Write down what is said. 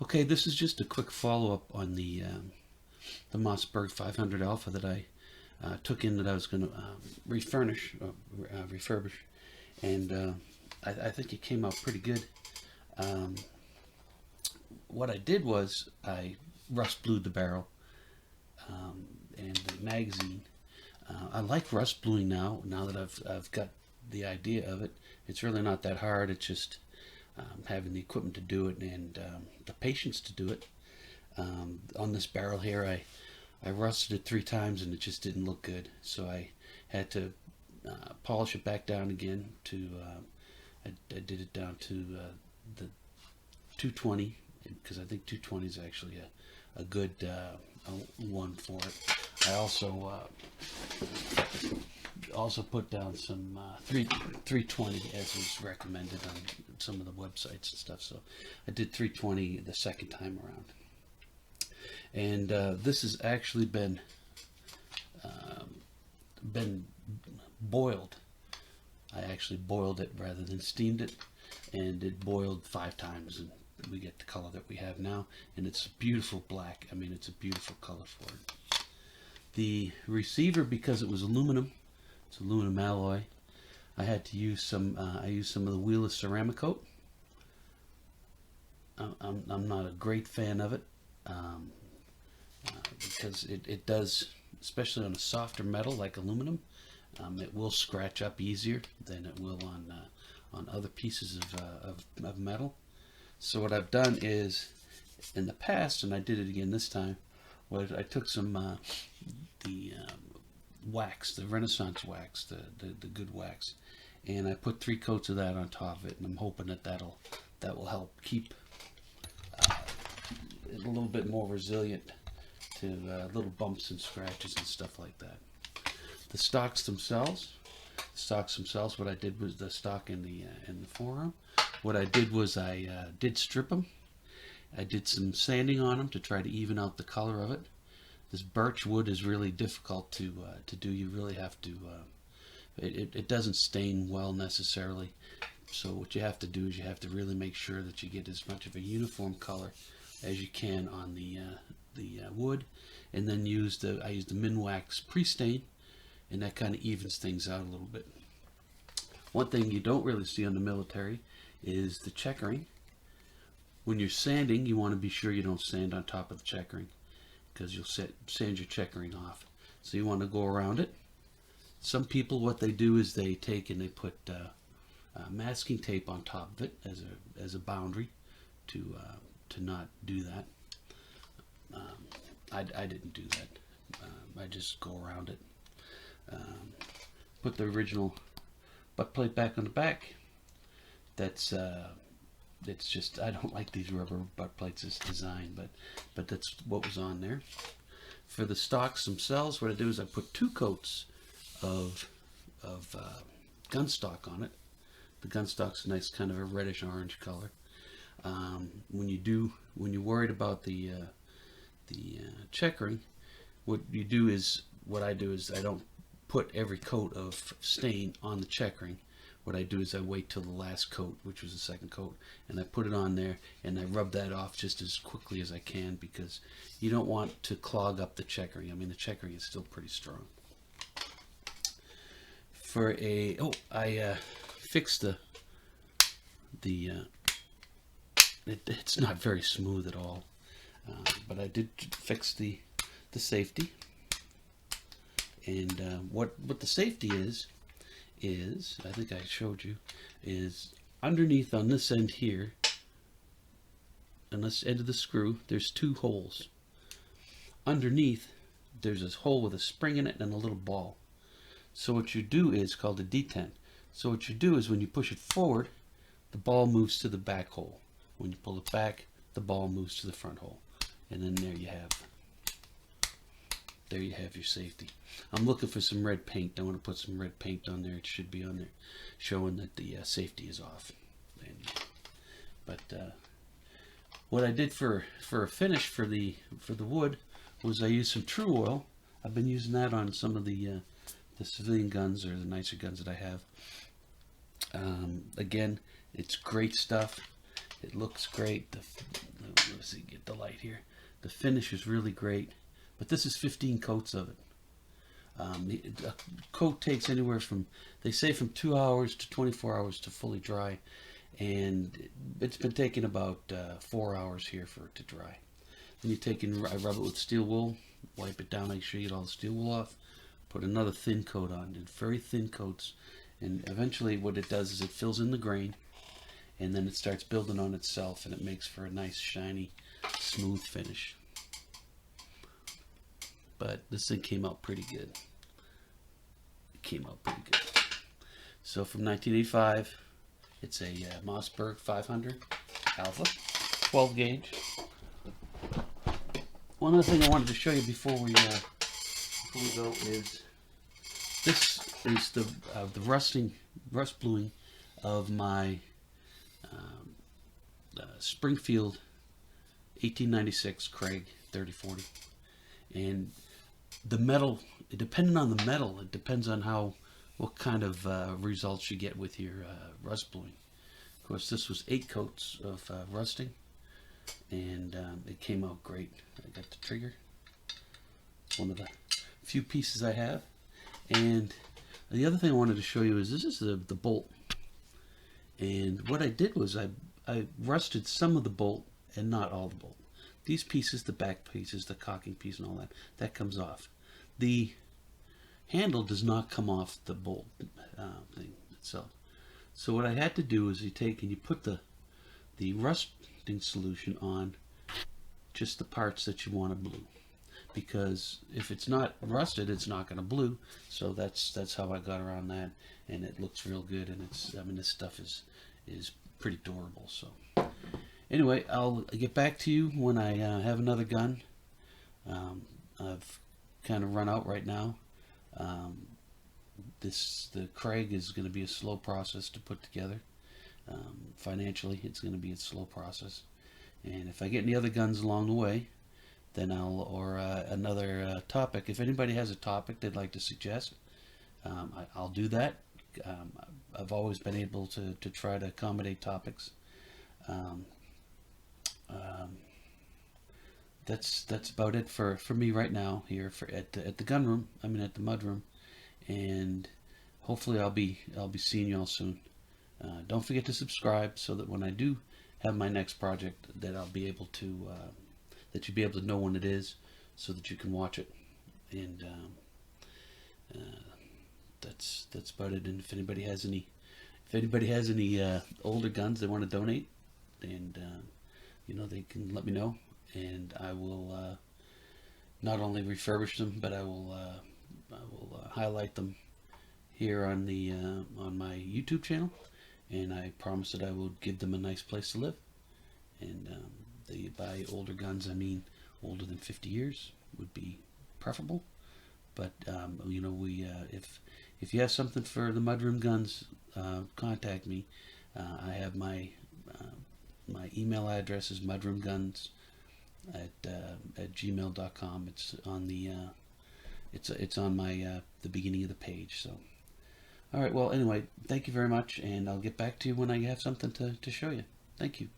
Okay, this is just a quick follow-up on the Mossberg 500 Alpha that I took in that I was going to refurbish, and I think it came out pretty good. Um, what I did was I rust blued the barrel and the magazine. I like rust bluing now that I've got the idea of it. It's really not that hard. It's just having the equipment to do it and the patience to do it. On this barrel here, I rusted it 3 times and it just didn't look good. So I had to polish it back down again to, I did it down to the 220, because I think 220 is actually a good one for it. I also put down some 320 as was recommended on some of the websites and stuff. So I did 320 the second time around, and this has actually been boiled. I actually boiled it rather than steamed it, and it boiled 5 times, and we get the color that we have now, and it's a beautiful black. I mean, it's a beautiful color for it. The receiver, because it was aluminum, it's aluminum alloy, I had to use some. I used some of the wheelless ceramic coat. I'm not a great fan of it because it does, especially on a softer metal like aluminum, it will scratch up easier than it will on other pieces of metal. So what I've done is, in the past, and I did it again this time, was I took some the wax, the Renaissance wax, the good wax, and I put 3 coats of that on top of it, and I'm hoping that will help keep it a little bit more resilient to little bumps and scratches and stuff like that. The stocks themselves, what I did was the stock in the forearm. What I did was I did strip them. I did some sanding on them to try to even out the color of it. This birch wood is really difficult to do. You really have to. It doesn't stain well necessarily. So what you have to do is you have to really make sure that you get as much of a uniform color as you can on the wood, and then I used the Minwax pre-stain, and that kind of evens things out a little bit. One thing you don't really see on the military is the checkering. When you're sanding, you want to be sure you don't sand on top of the checkering, because you'll sand your checkering off. So you want to go around it. Some people, what they do is they take and they put masking tape on top of it as a boundary to not do that. I didn't do that. I just go around it. Put the original butt plate back on the back. That's it's just, I don't like these rubber butt plates as design, but that's what was on there. For the stocks themselves, what I do is I put 2 coats of gun stock on it. The gun stock's a nice kind of a reddish orange color. When you're worried about the checkering, what I do is I don't put every coat of stain on the checkering. What I do is I wait till the last coat, which was the second coat, and I put it on there and I rub that off just as quickly as I can, because you don't want to clog up the checkering. I mean, the checkering is still pretty strong. I fixed it's not very smooth at all, but I did fix the safety. And what the safety is I think I showed you, is underneath on this end here, on this end of the screw, there's 2 holes. Underneath, there's this hole with a spring in it and a little ball. So what you do is called a detent. So what you do is when you push it forward, the ball moves to the back hole. When you pull it back, the ball moves to the front hole. And then there you have your safety. I'm looking for some red paint. I want to put some red paint on there. It should be on there, showing that the safety is off. But what I did for a finish for the wood was I used some True Oil. I've been using that on some of the civilian guns, or the nicer guns that I have. Again, it's great stuff. It looks great. The let's see, get the light here. The finish is really great, but this is 15 coats of it. A coat takes anywhere from, they say, from 2 hours to 24 hours to fully dry, and it's been taking about 4 hours here for it to dry. Then you take and I rub it with steel wool, wipe it down, make sure you get all the steel wool off, put another thin coat on, and very thin coats, and eventually what it does is it fills in the grain, and then it starts building on itself, and it makes for a nice shiny smooth finish. But this thing came out pretty good. It came out pretty good. So from 1985, it's a Mossberg 500 Alpha, 12 gauge. One other thing I wanted to show you before we go is this is the rust bluing of my Springfield 1896 Craig 3040, and the metal, depending on the metal, it depends on what kind of results you get with your rust bluing. Of course, this was 8 coats of rusting, and it came out great. I got the trigger, one of the few pieces I have. And the other thing I wanted to show you is this is the bolt. And what I did was I rusted some of the bolt and not all the bolt. These pieces, the back pieces, the cocking piece and all that comes off. The handle does not come off the bolt thing itself. So what I had to do is you take and you put the rusting solution on just the parts that you want to blue, because if it's not rusted, it's not going to blue. So that's how I got around that, and it looks real good, and this stuff is pretty durable. So anyway, I'll get back to you when I have another gun. I've kind of run out right now. The Craig is going to be a slow process to put together. Financially, it's going to be a slow process, and if I get any other guns along the way, then another topic. If anybody has a topic they'd like to suggest, I'll do that. I've always been able to try to accommodate topics. That's about it for me right now here at the gun room. I mean, at the mud room, and hopefully I'll be seeing you all soon. Don't forget to subscribe so that when I do have my next project, that I'll be able to that you'll be able to know when it is, so that you can watch it. And that's about it. And if anybody has any older guns they want to donate, and they can let me know, and I will not only refurbish them, but I will highlight them here on my YouTube channel, and I promise that I will give them a nice place to live. And by older guns, I mean older than 50 years would be preferable. But if you have something for the mudroom guns, contact me. I have my email address is mudroomguns at gmail.com. It's on it's on my the beginning of the page. So, all right. Well, anyway, thank you very much, and I'll get back to you when I have something to show you. Thank you.